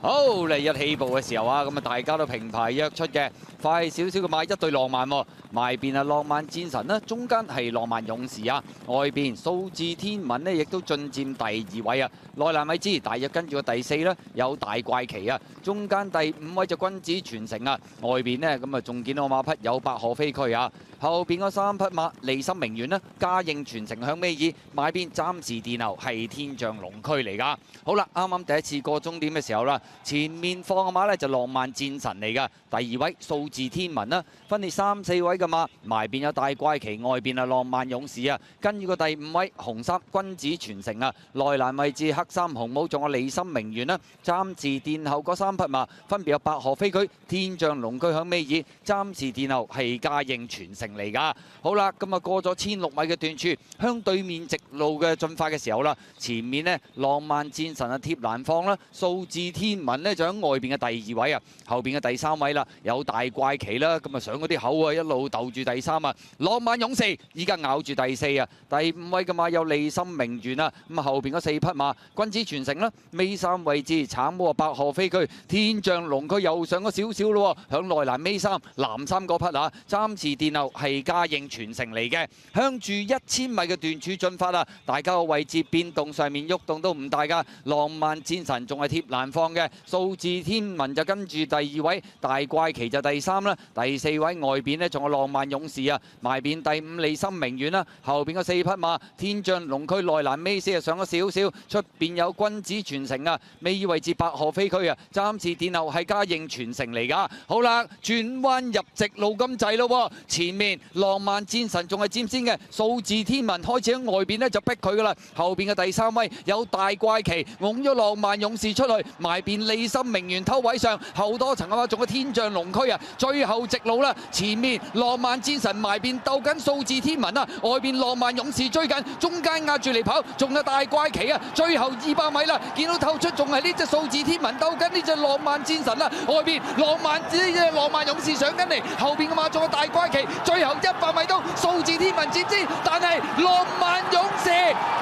好嚟一起步嘅時候啊，咁啊大家都平排約出嘅，快少少嘅馬一對浪漫喎，埋邊啊浪漫戰神啦，中間係浪漫勇士啊，外邊數字天文呢亦都進佔第2位啊，內欄位置大約跟住個第4啦，有大怪奇啊，中間第5位就君子傳承啊，外邊呢咁啊仲見到馬匹有百賀飛駒啊，後邊嗰3匹馬利心名媛啦，嘉應傳承向尾二，買邊暫時電流係天象龍駒嚟㗎。好啦，啱啱第一次過終點嘅時候啦。前面放嘅馬呢就浪漫戰神嚟㗎，第2位數字天文啦，分列3、4位嘅馬，埋邊有大怪奇，外邊啊浪漫勇士啊，跟住個第5位紅衫君子傳承啊，內欄位置黑衫紅帽仲有利心名媛啦，暫時殿後嗰3匹馬分別有百賀飛駒、天象龍駒響尾二，暫時殿後係嘉應傳承嚟㗎。好啦，咁啊過咗16米嘅段處，向對面直路嘅進發嘅時候啦，前面呢浪漫戰神啊貼欄放啦，數字天文呢就喺外邊嘅第2位啊，後邊嘅第3位啦，有大怪奇啦，咁啊上嗰啲口啊一路鬥住第3啊，浪漫勇士依家咬住第4啊，第5位嘅馬有利心名媛啊，咁啊後邊嗰4匹馬君子傳承啦，尾3位置橙帽啊百賀飛駒、天象龍駒又上咗少少咯，響內欄尾3藍衫嗰匹啊，暫時殿後係嘉應傳承嚟嘅，向住1000米嘅段處進發啊，大家個位置變動上面喐動都唔大㗎，浪漫戰神仲係貼欄放嘅。數字天文就跟住第2位，大怪奇就第3啦，第4位外邊呢仲有浪漫勇士啊，埋邊第5利心名媛啦，後邊個4匹馬天象龍駒內欄尾4啊上咗少少，出邊有君子傳承啊，尾二位置百賀飛駒啊，暫時殿後係嘉應傳承嚟㗎。好啦，轉彎入直路咁滯咯，前面浪漫戰神仲係佔先嘅，數字天文開始喺外邊呢就逼佢㗎啦，後邊嘅第3位有大怪奇拱咗浪漫勇士出去，埋邊利心名媛偷位上，後多層嘅話仲有天象龍駒啊，最後直路啦，前面浪漫戰神埋邊鬥緊數字天文啊，外邊浪漫勇士追緊，中間壓住嚟跑，仲有大怪奇啊，最後200米啦，見到透出仲係呢隻數字天文鬥緊呢隻浪漫戰神啦，外邊浪漫勇士上緊嚟，後邊嘅馬仲有大怪奇，最後100米都數字天文佔先，但係浪漫勇士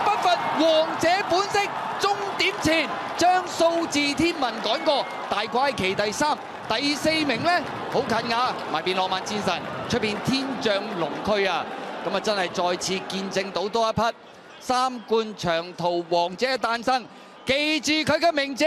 不乏王者本色，終點前將數字天文趕過，大怪奇第3，第4名呢好近㗎，埋邊浪漫戰神，出邊天象龍駒啊，咁啊真係再次見證到多一匹3冠長途王者嘅誕生，記住佢嘅名字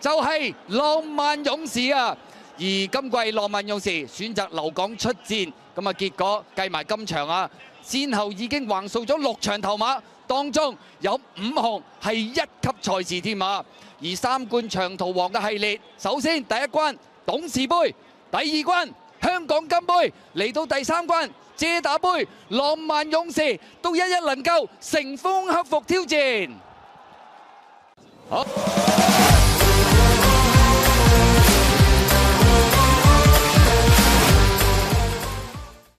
就係浪漫勇士啊！而今季浪漫勇士選擇留港出戰，咁啊結果計埋今場啊，先後已經橫掃咗6場頭馬，當中有5項係1級賽事添啊！而3冠長途王嘅系列，首先第1關董事杯，第2關香港金杯，嚟到第3關遮打杯，浪漫勇士都一一能夠乘風克服挑戰。好。